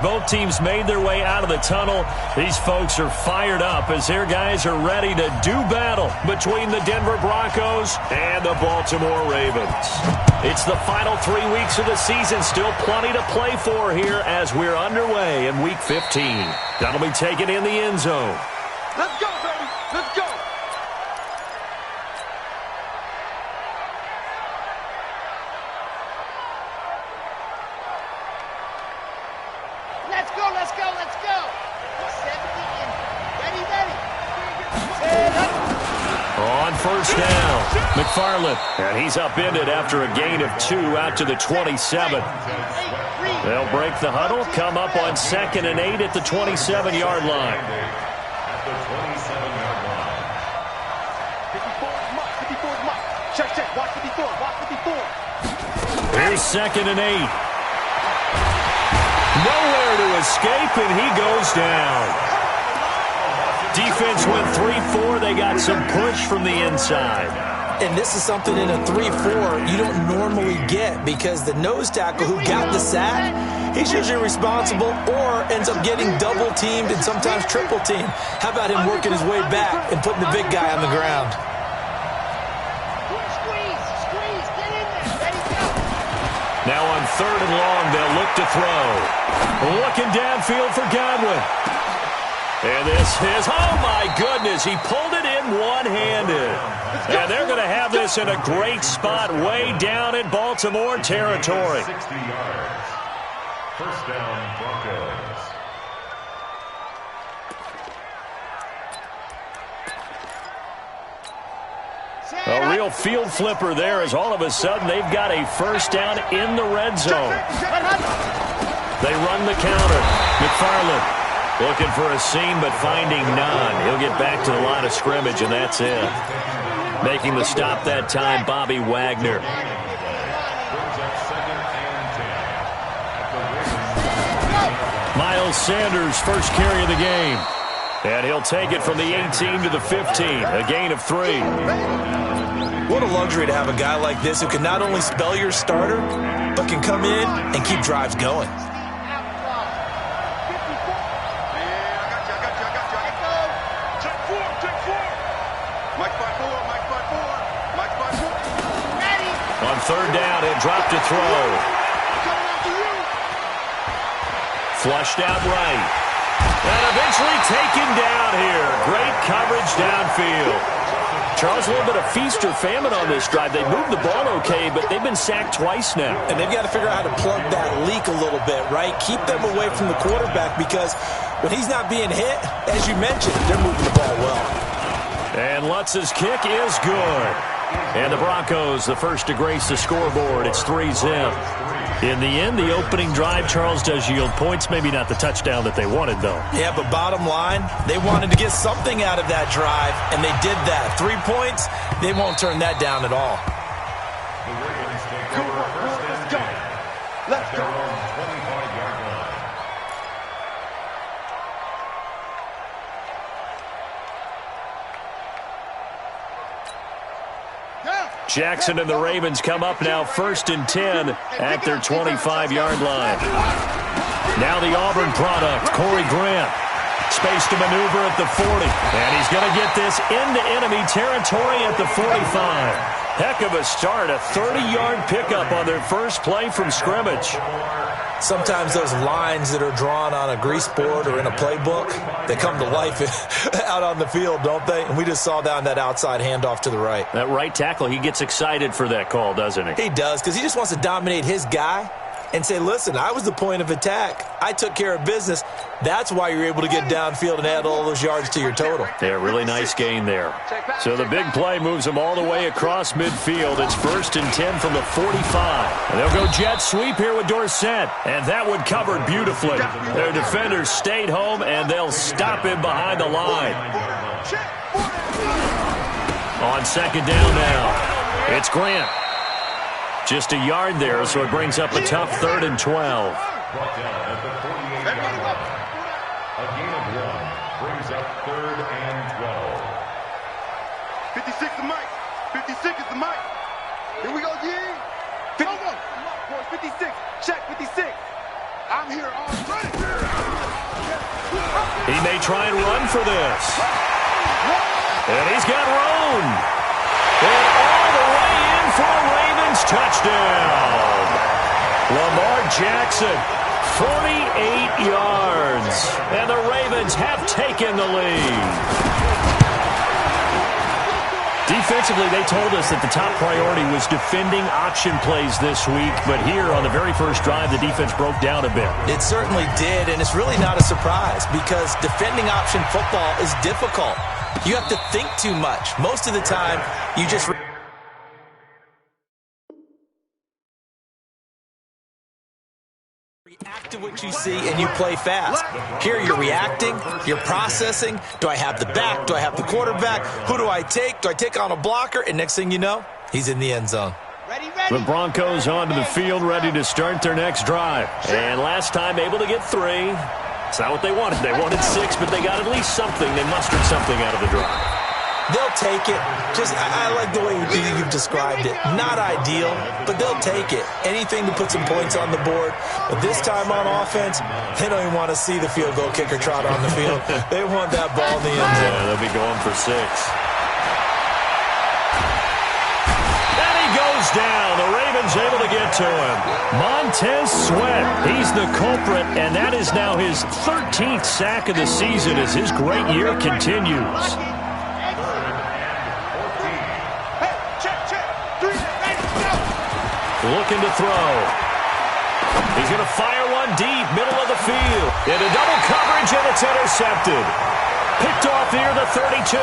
Both teams made their way out of the tunnel. These folks are fired up as their guys are ready to do battle between the Denver Broncos and the Baltimore Ravens. It's the final 3 weeks of the season. Still plenty to play for here as we're underway in Week 15. That'll be taken in the end zone. Let's go, baby. Let's go. Let's go. 70 in. Ready. On first down, McFarland. And he's upended after a gain of 2 out to the 27. They'll break the huddle, come up on 2nd and 8 at the 27-yard line. At the 27-yard line. 54 is mark. 54 is mark. Check. Watch 54. Watch 54. Here's 2nd and 8. Nowhere to escape, and he goes down. Defense went 3-4. They got some push from the inside. And this is something in a 3-4 you don't normally get because the nose tackle who got the sack, he's usually responsible or ends up getting double-teamed and sometimes triple-teamed. How about him working his way back and putting the big guy on the ground? Now on 3rd and long, they'll look to throw. Looking downfield for Godwin. And this is, oh my goodness, he pulled it in one-handed. And they're going to have this in a great spot way down in Baltimore territory. 60 yards. First down, Broncos. A real field flipper there as all of a sudden they've got a first down in the red zone. They run the counter. McFarland looking for a seam but finding none. He'll get back to the line of scrimmage and that's it. Making the stop that time, Bobby Wagner. Miles Sanders first carry of the game. And he'll take it from the 18 to the 15, a gain of 3. What a luxury to have a guy like this who can not only spell your starter, but can come in and keep drives going. On 3rd down, he'll drop to throw. Flushed out right. And eventually taken down here. Great coverage downfield. Charles, a little bit of feast or famine on this drive. They moved the ball okay, but they've been sacked twice now. And they've got to figure out how to plug that leak a little bit, right? Keep them away from the quarterback because when he's not being hit, as you mentioned, they're moving the ball well. And Lutz's kick is good. And the Broncos, the first to grace the scoreboard. It's 3-zip. In the end, the opening drive, Charles, does yield points. Maybe not the touchdown that they wanted, though. Yeah, but bottom line, they wanted to get something out of that drive, and they did that. 3 points, they won't turn that down at all. Let's go. 25-yard line. Jackson and the Ravens come up now 1st and 10 at their 25-yard line. Now the Auburn product, Corey Grant. Space to maneuver at the 40. And he's going to get this into enemy territory at the 45. Heck of a start, a 30-yard pickup on their first play from scrimmage. Sometimes those lines that are drawn on a grease board or in a playbook, they come to life out on the field, don't they? And we just saw down that outside handoff to the right. That right tackle, he gets excited for that call, doesn't he? He does, because he just wants to dominate his guy and say, listen, I was the point of attack. I took care of business. That's why you're able to get downfield and add all those yards to your total. Yeah, really nice gain there. So the big play moves them all the way across midfield. It's 1st and 10 from the 45. And they'll go jet sweep here with Dorsett. And that one covered beautifully. Their defenders stayed home, and they'll stop him behind the line. On 2nd down now, it's Grant. Just a yard there, so it brings up a tough 3rd and 12. Brought down at the 48-yard line. A gain of 1 brings up 3rd and 12. 56 is Mike. 56 is the Mike. Here we go, G. 56. Check 56. I'm here all day. He may try and run for this. And he's got room. And all the way in for a Ravens touchdown. Lamar Jackson, 48 yards. And the Ravens have taken the lead. Defensively, they told us that the top priority was defending option plays this week. But here on the very first drive, the defense broke down a bit. It certainly did, and it's really not a surprise because defending option football is difficult. You have to think too much. Most of the time, you just react to what you see and you play fast. Here you're reacting, you're processing. Do I have the back? Do I have the quarterback? Who do I take? Do I take on a blocker? And next thing you know, he's in the end zone. The Broncos onto the field, ready to start their next drive. And last time able to get 3. It's not what they wanted. They wanted 6, but they got at least something. They mustered something out of the drive. They'll take it. I like the way you've described it. Not ideal, but they'll take it. Anything to put some points on the board. But this time on offense, they don't even want to see the field goal kicker trot on the field. They want that ball in the end zone. Yeah, they'll be going for 6. And he goes down. The Ravens able to get to him. Montez Sweat, he's the culprit, and that is now his 13th sack of the season as his great year continues. Looking to throw. He's going to fire one deep, middle of the field. Into double coverage, and it's intercepted. Picked off near the 32.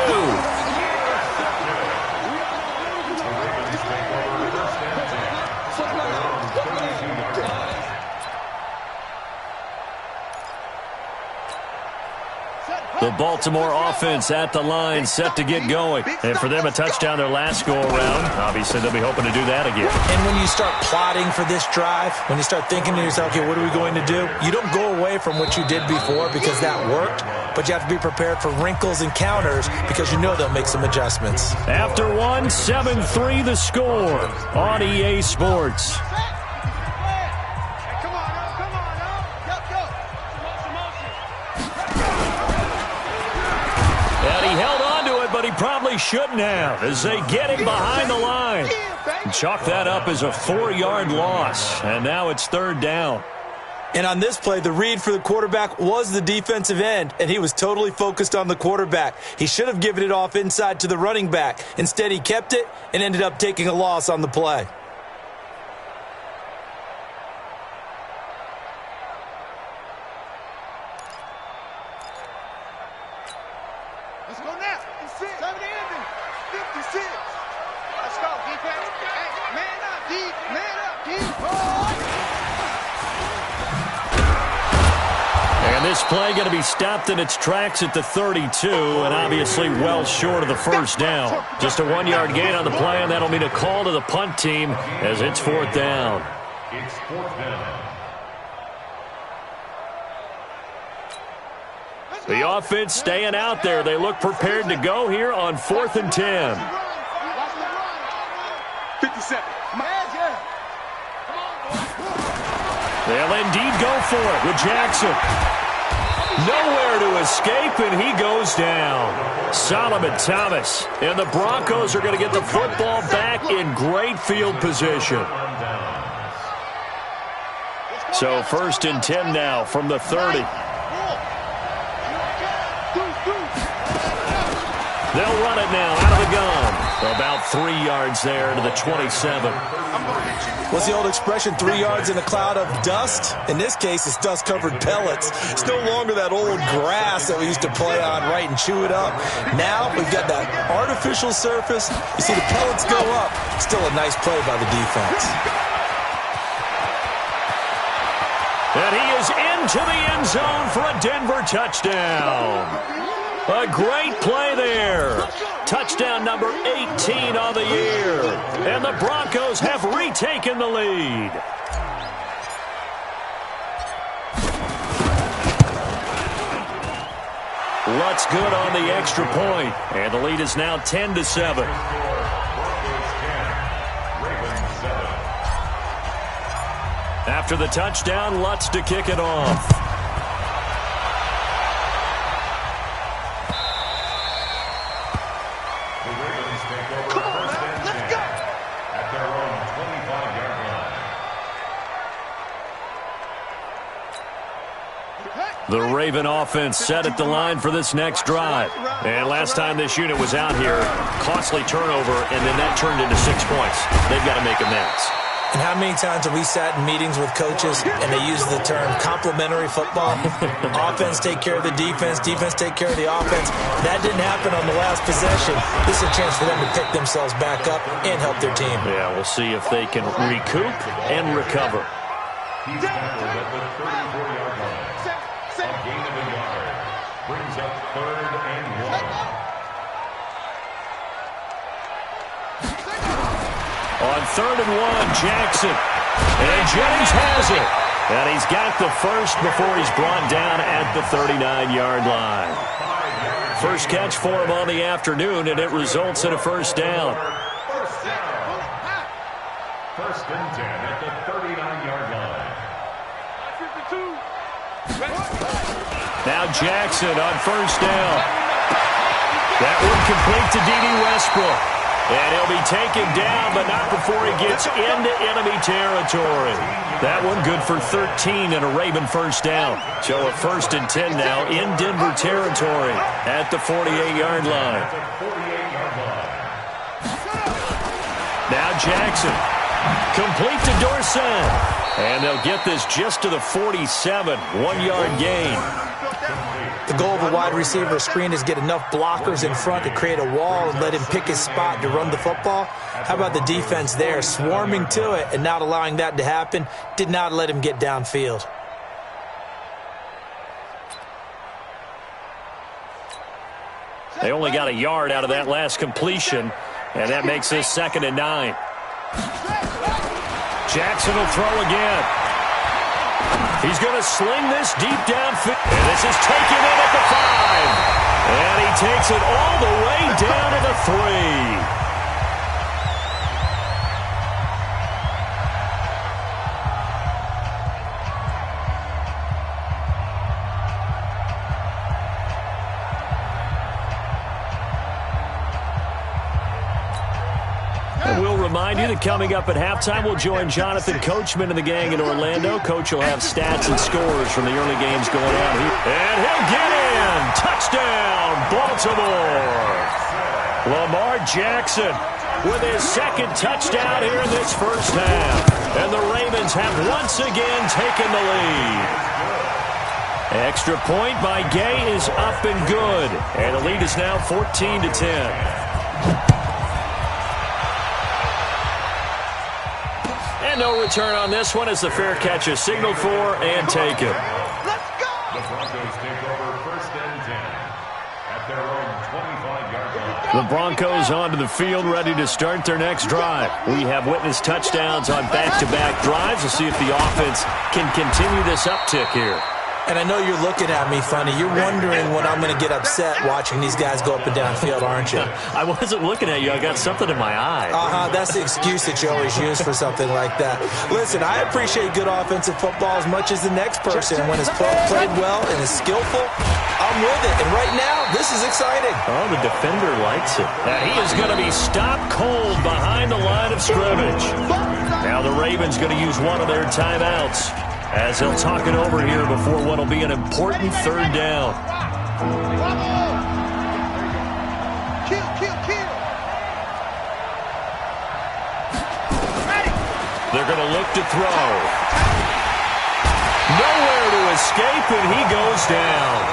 The Baltimore offense at the line, set to get going. And for them, a touchdown their last go-around. Obviously, they'll be hoping to do that again. And when you start plotting for this drive, when you start thinking to yourself, okay, what are we going to do? You don't go away from what you did before because that worked, but you have to be prepared for wrinkles and counters because you know they'll make some adjustments. After 1, 7-3 the score on EA Sports. But he probably shouldn't have as they get him behind the line. Chalk that up as a 4-yard loss, and now it's 3rd down. And on this play, the read for the quarterback was the defensive end, and he was totally focused on the quarterback. He should have given it off inside to the running back. Instead, he kept it and ended up taking a loss on the play. Let's go now. 56. 56. Let's go, defense. Hey, man up, deep. Man up, deep. And this play going to be stopped in its tracks at the 32, and obviously well short of the first down. Just a 1-yard gain on the play, and that'll mean a call to the punt team as it's 4th down. It's 4th down. The offense staying out there. They look prepared to go here on 4th and 10. 57. They'll indeed go for it with Jackson. Nowhere to escape, and he goes down. Solomon Thomas. And the Broncos are going to get the football back in great field position. So 1st and 10 now from the 30. They'll run it now out of the gun. About 3 yards there to the 27. What's the old expression, 3 yards in a cloud of dust? In this case, it's dust-covered pellets. It's no longer that old grass that we used to play on, right, and chew it up. Now we've got that artificial surface. You see the pellets go up. Still a nice play by the defense. And he is into the end zone for a Denver touchdown. A great play there. Touchdown number 18 on the year. And the Broncos have retaken the lead. Lutz good on the extra point. And the lead is now 10-7. After the touchdown, Lutz to kick it off. The Ravens take over first and 10 at their own 25-yard line. The Raven offense set at the line for this next drive. And last time this unit was out here, costly turnover, and then that turned into 6 points. They've got to make amends. And how many times have we sat in meetings with coaches and they use the term complementary football? Offense take care of the defense, defense take care of the offense. That didn't happen on the last possession. This is a chance for them to pick themselves back up and help their team. Yeah, we'll see if they can recoup and recover. He's tackled at the 34-yard line. A gain of a yard. Brings up 3rd and 1. On 3rd and 1, Jackson. And Jennings has it. And he's got the first before he's brought down at the 39-yard line. First catch for him on the afternoon, and it results in a first down. First and 10 at the 39-yard line. Now Jackson on first down. That one complete to D.D. Westbrook. And he'll be taken down, but not before he gets into enemy territory. That one good for 13 and a Raven first down. So a first and 10 now in Denver territory at the 48-yard line. Now Jackson. Complete to Dorsett. And they'll get this just to the 47, 1-yard gain. The goal of a wide receiver screen is get enough blockers in front to create a wall and let him pick his spot to run the football. How about the defense there, swarming to it and not allowing that to happen? Did not let him get downfield. They only got a yard out of that last completion, and that makes this 2nd and 9. Jackson will throw again. He's going to sling this deep downfield. And this is taken in at the 5. And he takes it all the way down to the 3. Remind you that coming up at halftime, we'll join Jonathan Coachman and the gang in Orlando. Coach will have stats and scores from the early games going on here. And he'll get in. Touchdown, Baltimore. Lamar Jackson with his 2nd touchdown here in this first half. And the Ravens have once again taken the lead. Extra point by Gay is up and good. And the lead is now 14-10. No return on this one as the fair catch is signaled for and taken. Let's go! The Broncos take over first and 10 at their own 25-yard line. The Broncos onto the field ready to start their next drive. We have witnessed touchdowns on back-to-back drives. We'll see if the offense can continue this uptick here. And I know you're looking at me funny. You're wondering when I'm going to get upset watching these guys go up and down field, aren't you? I wasn't looking at you. I got something in my eye. That's the excuse that you always use for something like that. Listen, I appreciate good offensive football as much as the next person. And when it's played well and is skillful, I'm with it. And right now, this is exciting. Oh, the defender likes it. Now he is going to be stopped cold behind the line of scrimmage. Now the Ravens going to use one of their timeouts, as they'll talk it over here before what will be an important 3rd down. Kill. They're going to look to throw. Nowhere to escape, and he goes down.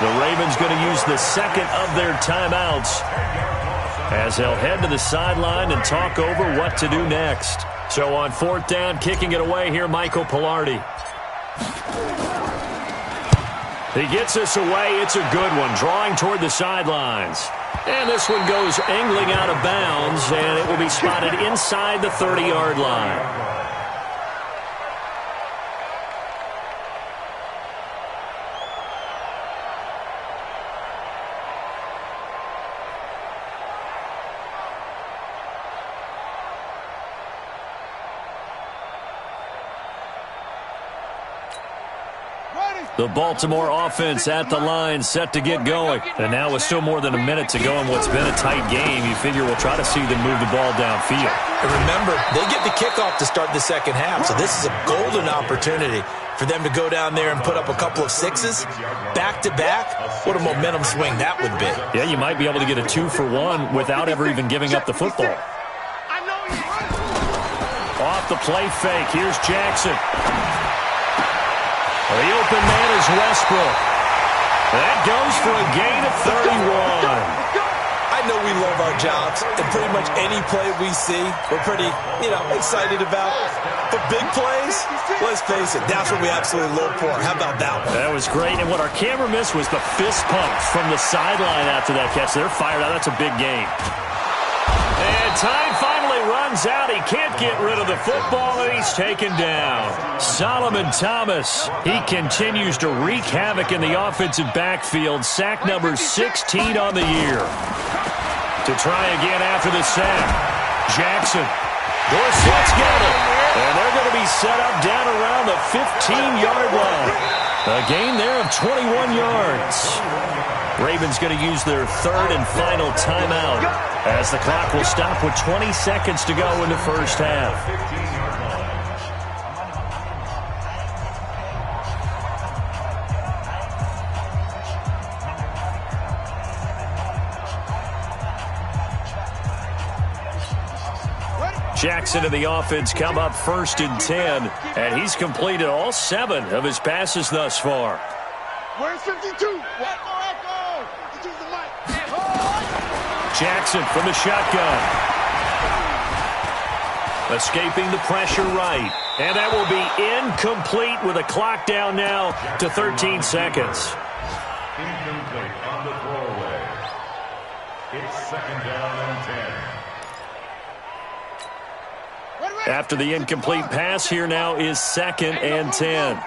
The Ravens going to use the 2nd of their timeouts as they'll head to the sideline and talk over what to do next. So on 4th down, kicking it away here, Michael Pilardi. He gets this away. It's a good one, drawing toward the sidelines. And this one goes angling out of bounds, and it will be spotted inside the 30-yard line. The Baltimore offense at the line, set to get going. And now with still more than a minute to go in what's been a tight game, you figure we'll try to see them move the ball downfield. And remember, they get the kickoff to start the second half, so this is a golden opportunity for them to go down there and put up a couple of sixes back-to-back. What a momentum swing that would be. Yeah, you might be able to get a 2-for-1 without ever even giving up the football. Off the play fake, here's Jackson. The open man is Westbrook. That goes for a gain of 31. I know we love our jobs, and pretty much any play we see, we're pretty, excited about. But big plays, let's face it, that's what we absolutely live for. How about that one? That was great, and what our camera missed was the fist pump from the sideline after that catch. They're fired out. That's a big game. And time finally runs out. He can't get rid of the football, and he's taken down. Solomon Thomas, he continues to wreak havoc in the offensive backfield. Sack number 16 on the year. To try again after the sack, Jackson. Dorsett's got it. And they're going to be set up down around the 15-yard line. A gain there of 21 yards. Ravens going to use their third and final timeout as the clock will stop with 20 seconds to go in the first half. Jackson and the offense come up first and 10, and he's completed all 7 of his passes thus far. Where's 52? Jackson from the shotgun. Escaping the pressure right. And that will be incomplete with a clock down now to 13 seconds. Incomplete on the throwaway. It's second down and 10. After the incomplete pass, here now is second and 10.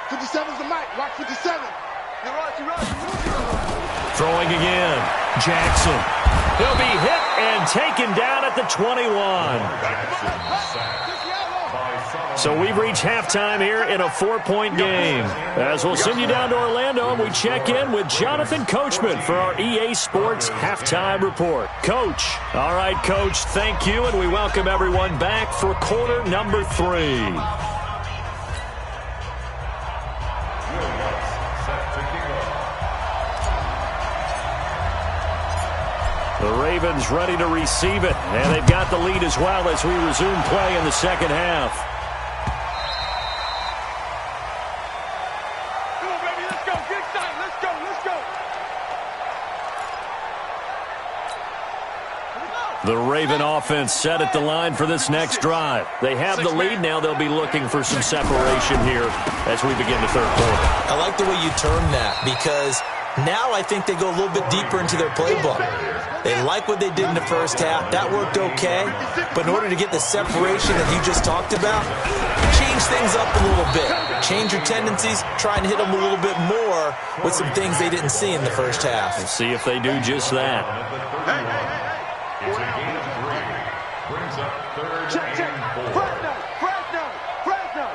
57's the mic. Watch 57. Throwing again. Jackson. He'll be hit and taken down at the 21. So we've reached halftime here in a 4-point game. As we'll send you down to Orlando, and we check in with Jonathan Coachman for our EA Sports Halftime Report. Coach. All right, Coach, thank you, and we welcome everyone back for quarter number 3. The Ravens ready to receive it, and they've got the lead as well as we resume play in the second half. Come on, baby, let's go. Get excited. Let's go. The Raven offense set at the line for this next drive. They have the lead. Now they'll be looking for some separation here as we begin the third quarter. I like the way you term that, because now I think they go a little bit deeper into their playbook. They like what they did in the first half. That worked okay. But in order to get the separation that you just talked about, change things up a little bit. Change your tendencies. Try and hit them a little bit more with some things they didn't see in the first half. We'll see if they do just that. It's a gain of 3. Brings up third Check. and 4. Fresno.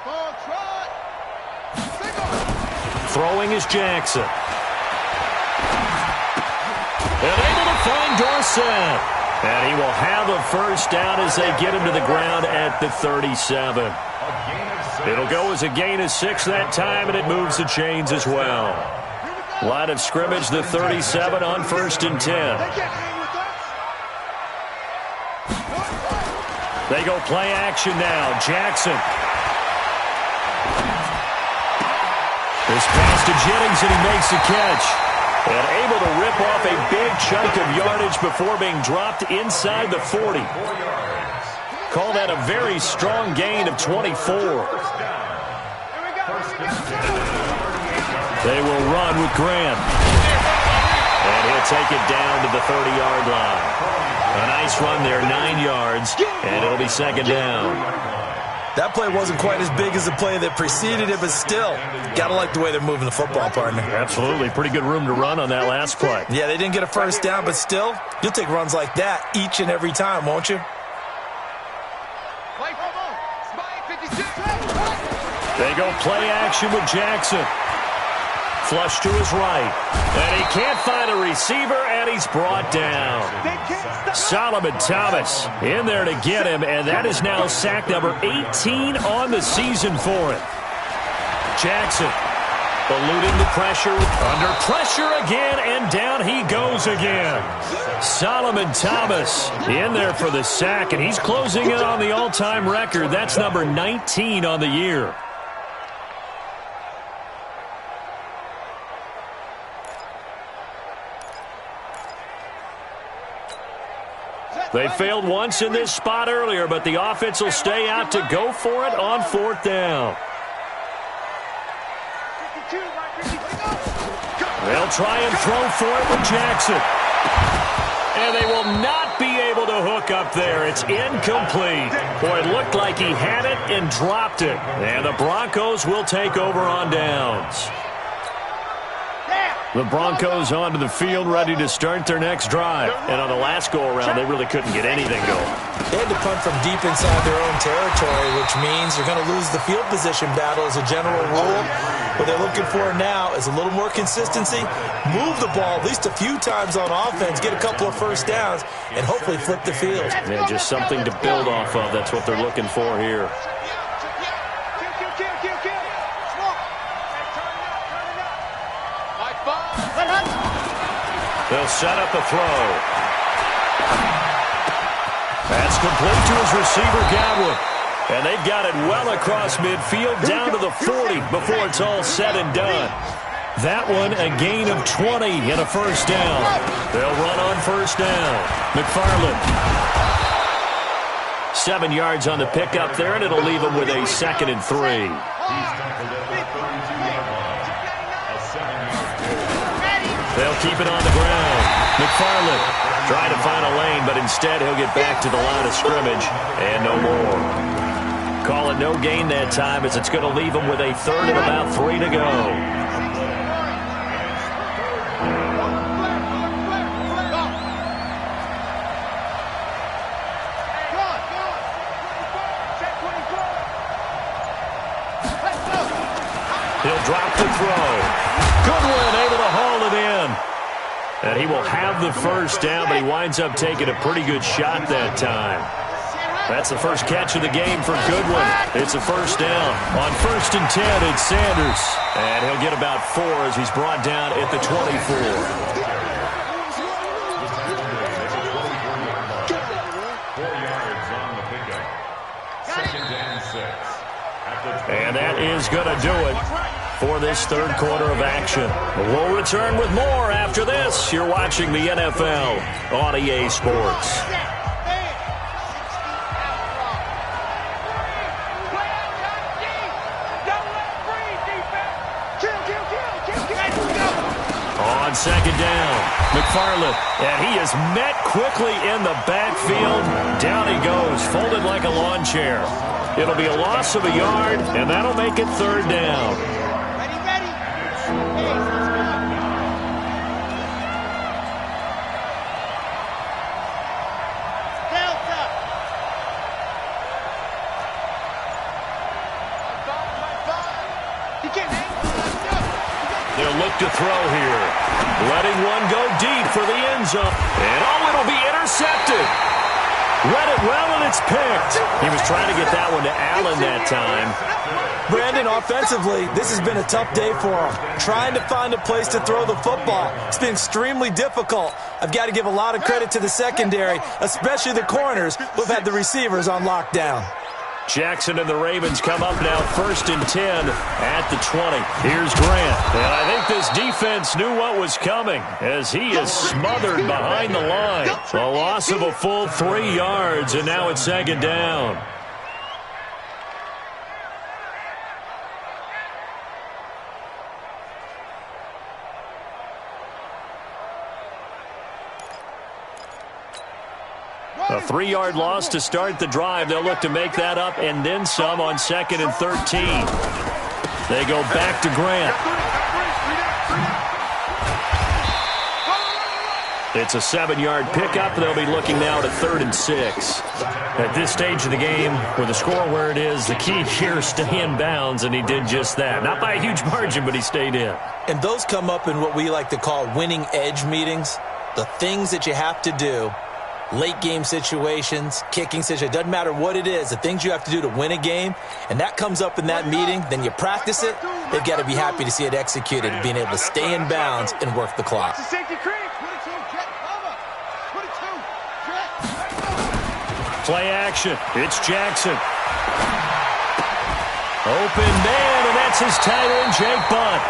Ball trot. Throwing is Jackson. And able to find Dorsett. And he will have a first down as they get him to the ground at the 37. It'll go as a gain of 6 that time, and it moves the chains as well. Line of scrimmage, the 37 on first and 10. They go play action now. Jackson. This pass to Jennings, and he makes the catch. And able to rip off a big chunk of yardage before being dropped inside the 40. Call that a very strong gain of 24. They will run with Graham. And he'll take it down to the 30-yard line. A nice run there, 9 yards, and it'll be second down. That play wasn't quite as big as the play that preceded it, but still, got to like the way they're moving the football, partner. Absolutely. Pretty good room to run on that last play. Yeah, they didn't get a first down, but still, you'll take runs like that each and every time, won't you? Play, come on. Spy 56. They go play action with Jackson. Flush to his right. And he can't find a receiver, and he's brought down. Solomon Thomas in there to get him, and that is now sack number 18 on the season for him. Jackson eluding the pressure, under pressure again, and down he goes again. Solomon Thomas in there for the sack, and he's closing in on the all-time record. That's number 19 on the year. They failed once in this spot earlier, but the offense will stay out to go for it on fourth down. They'll try and throw for it with Jackson. And they will not be able to hook up there. It's incomplete. Boy, it looked like he had it and dropped it. And the Broncos will take over on downs. The Broncos onto the field, ready to start their next drive. And on the last go-around, they really couldn't get anything going. They had to punt from deep inside their own territory, which means you're going to lose the field position battle as a general rule. What they're looking for now is a little more consistency, move the ball at least a few times on offense, get a couple of first downs, and hopefully flip the field. Yeah, just something to build off of. That's what they're looking for here. They'll set up a throw. That's complete to his receiver, Godwin. And they've got it well across midfield, down to the 40 before it's all said and done. That one, a gain of 20 and a first down. They'll run on first down. McFarland. 7 yards on the pickup there, and it'll leave them with a 2nd and 3. They'll keep it on the ground. McFarland trying to find a lane, but instead he'll get back to the line of scrimmage and no more. Call it no gain that time, as it's going to leave him with a 3rd and about 3 to go. He'll drop the throw. Goodwin able to haul it in. And he will have the first down, but he winds up taking a pretty good shot that time. That's the first catch of the game for Goodwin. It's a first down. On 1st and 10, it's Sanders. And he'll get about 4 as he's brought down at the 24. And that is going to do it for this 3rd quarter of action. We'll return with more after this. You're watching the NFL on EA Sports. On 2nd down, McFarland, and he is met quickly in the backfield. Down he goes, folded like a lawn chair. It'll be a loss of a yard, and that'll make it 3rd down. They'll look to throw here. Letting one go deep for the end zone. And it'll be intercepted. Read it well, and it's picked. He was trying to get that one to Allen that time. Brandon, offensively, this has been a tough day for him. Trying to find a place to throw the football. It's been extremely difficult. I've got to give a lot of credit to the secondary, especially the corners who've had the receivers on lockdown. Jackson and the Ravens come up now 1st and 10 at the 20. Here's Grant. And I think this defense knew what was coming as he is smothered behind the line. A loss of a full 3 yards, and now it's 2nd down. A 3-yard loss to start the drive. They'll look to make that up and then some on 2nd and 13. They go back to Grant. It's a 7-yard pickup. They'll be looking now to 3rd and 6. At this stage of the game, with the score where it is, the key here is stay in bounds, and he did just that. Not by a huge margin, but he stayed in. And those come up in what we like to call winning edge meetings. The things that you have to do, late game situations, kicking situations, doesn't matter what it is, the things you have to do to win a game, and that comes up in that meeting, then you practice it, they've got to be happy to see it executed, being able to stay in bounds and work the clock. Play action. It's Jackson. Open man, and that's his tight end, Jake Bunt.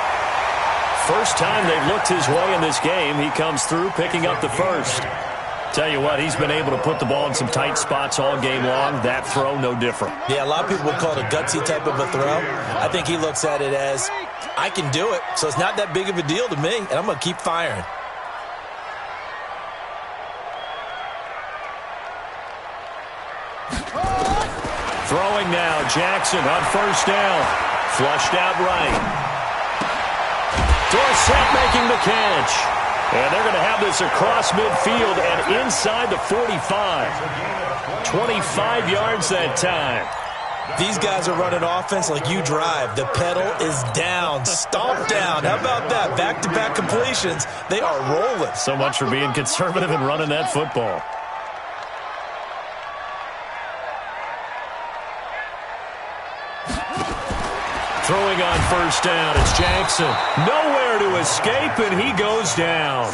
First time they've looked his way in this game. He comes through picking up the first. Tell you what, he's been able to put the ball in some tight spots all game long. That throw, no different. Yeah, a lot of people would call it a gutsy type of a throw. I think he looks at it as, I can do it, so it's not that big of a deal to me, and I'm going to keep firing. Throwing now, Jackson on first down. Flushed out right. Dorsett making the catch. And they're going to have this across midfield and inside the 45. 25 yards that time. These guys are running offense like you drive. The pedal is down, stomp down. How about that? Back-to-back completions. They are rolling. So much for being conservative and running that football. Throwing on first down, it's Jackson. Nowhere to escape, and he goes down.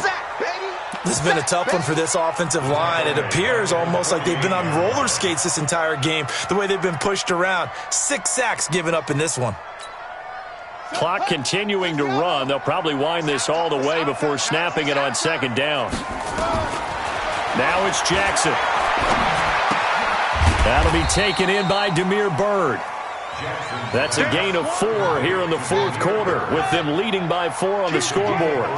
This has been a tough one for this offensive line. It appears almost like they've been on roller skates this entire game, the way they've been pushed around. 6 sacks given up in this one. Clock continuing to run. They'll probably wind this all the way before snapping it on second down. Now it's Jackson. That'll be taken in by Damiere Byrd. That's a gain of 4 here in the fourth quarter, with them leading by 4 on the scoreboard.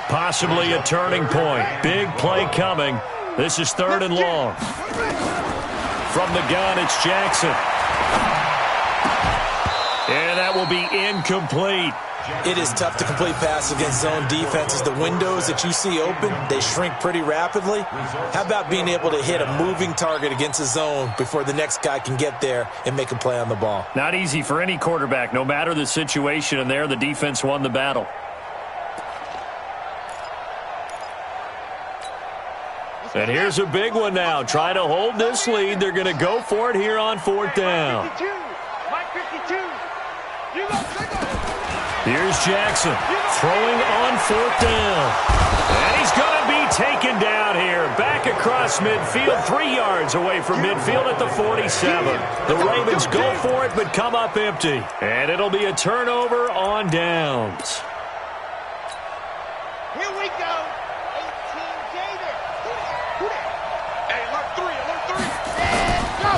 Possibly a turning point. Big play coming. This is 3rd and long. From the gun, it's Jackson. And that will be incomplete. It is tough to complete passes against zone defenses. The windows that you see open, they shrink pretty rapidly. How about being able to hit a moving target against a zone before the next guy can get there and make a play on the ball? Not easy for any quarterback, no matter the situation, and there the defense won the battle. And here's a big one now. Trying to hold this lead. They're going to go for it here on 4th down. Here's Jackson throwing on 4th down. And he's going to be taken down here. Back across midfield, 3 yards away from midfield at the 47. The Ravens go for it but come up empty. And it'll be a turnover on downs. Here we go. 18 Gator. Hey, alert 3, alert 3. And go.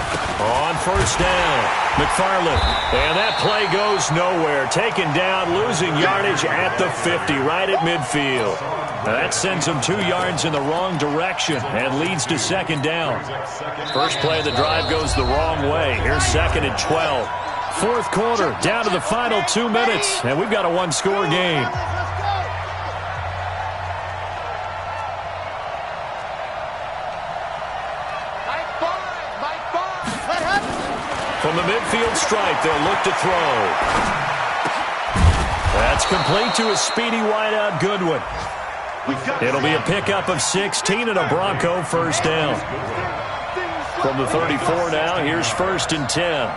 On first down, McFarland. And that play goes nowhere. Taken down, losing yardage at the 50, right at midfield. That sends him 2 yards in the wrong direction and leads to 2nd down. First play of the drive goes the wrong way. Here's 2nd and 12. Fourth quarter, down to the final 2 minutes, and we've got a 1-score game. From the midfield stripe, they'll look to throw. That's complete to a speedy wideout Goodwin. It'll be a pickup of 16 and a Bronco first down. From the 34 now, here's 1st and 10.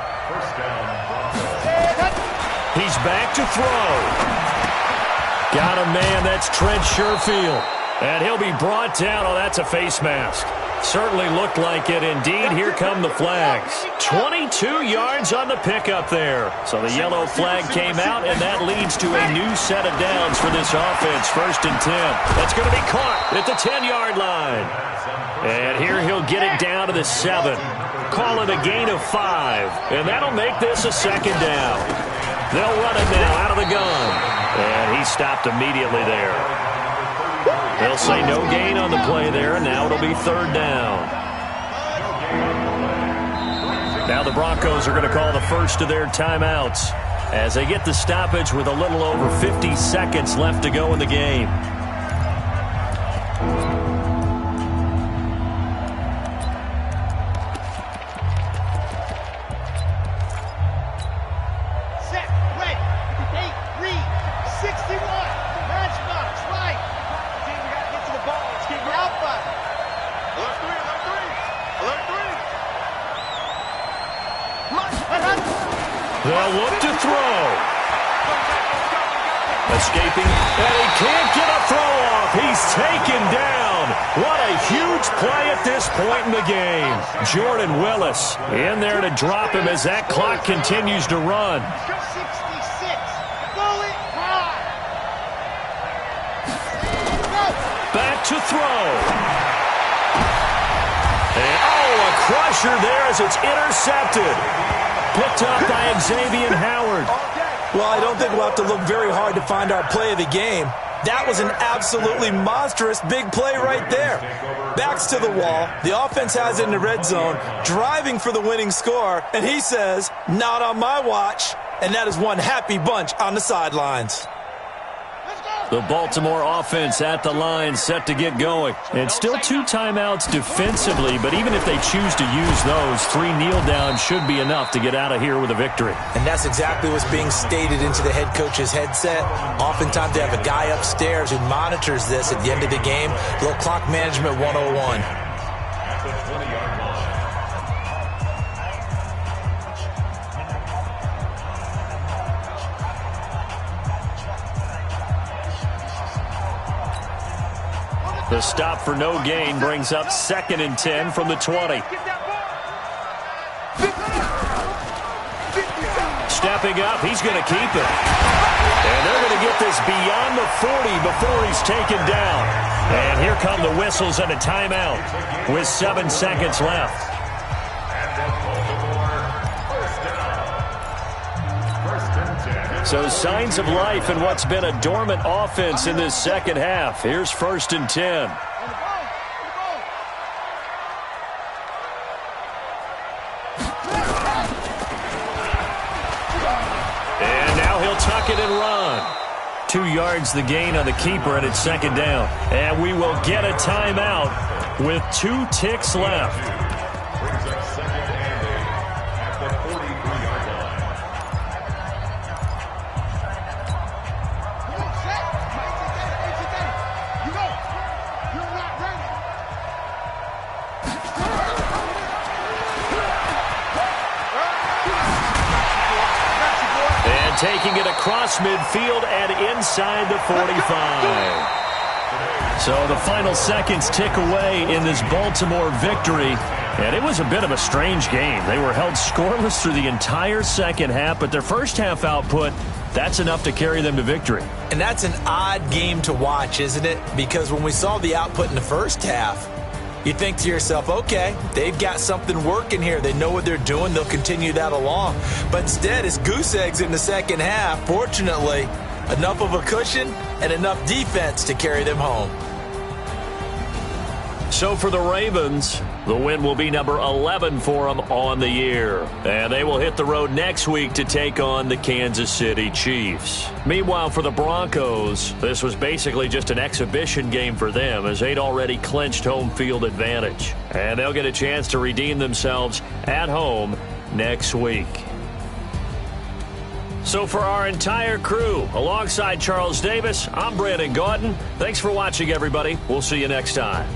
He's back to throw. Got a man, that's Trent Sherfield. And he'll be brought down. Oh, that's a face mask. Certainly looked like it. Indeed, here come the flags. 22 yards on the pickup there. So the yellow flag came out, and that leads to a new set of downs for this offense. 1st and 10. That's going to be caught at the 10-yard line. And here he'll get it down to the 7. Call it a gain of 5. And that'll make this a 2nd down. They'll run it now out of the gun. And he stopped immediately there. They'll say no gain on the play there, and now it'll be 3rd down. Now the Broncos are going to call the first of their timeouts as they get the stoppage with a little over 50 seconds left to go in the game. They'll look to throw. Escaping, and he can't get a throw off. He's taken down. What a huge play at this point in the game. Jordan Willis in there to drop him as that clock continues to run. 66. Bullet high. Back to throw. And, a crusher there as it's intercepted. Picked up by Xavier Howard. Well, I don't think we'll have to look very hard to find our play of the game. That was an absolutely monstrous big play right there. Backs to the wall. The offense has it in the red zone, driving for the winning score, and he says, not on my watch. And that is one happy bunch on the sidelines. The Baltimore offense at the line, set to get going. And still 2 timeouts defensively, but even if they choose to use those, 3 kneel downs should be enough to get out of here with a victory. And that's exactly what's being stated into the head coach's headset. Oftentimes they have a guy upstairs who monitors this at the end of the game. Little clock management 101. At the 20-yard line. The stop for no gain brings up 2nd and 10 from the 20. Stepping up, he's going to keep it. And they're going to get this beyond the 40 before he's taken down. And here come the whistles and a timeout with 7 seconds left. So signs of life in what's been a dormant offense in this second half. Here's 1st and 10. And now he'll tuck it and run. 2 yards the gain on the keeper, and it's 2nd down. And we will get a timeout with 2 ticks left. Brings up 2nd and 8 at the 43-yard line. And taking it across midfield and inside the 45. So the final seconds tick away in this Baltimore victory. And it was a bit of a strange game. They were held scoreless through the entire second half, but their first half output, that's enough to carry them to victory. And that's an odd game to watch, isn't it? Because when we saw the output in the first half, you think to yourself, okay, they've got something working here. They know what they're doing. They'll continue that along. But instead, it's goose eggs in the second half. Fortunately, enough of a cushion and enough defense to carry them home. So for the Ravens, the win will be number 11 for them on the year. And they will hit the road next week to take on the Kansas City Chiefs. Meanwhile, for the Broncos, this was basically just an exhibition game for them as they'd already clinched home field advantage. And they'll get a chance to redeem themselves at home next week. So for our entire crew, alongside Charles Davis, I'm Brandon Gaudin. Thanks for watching, everybody. We'll see you next time.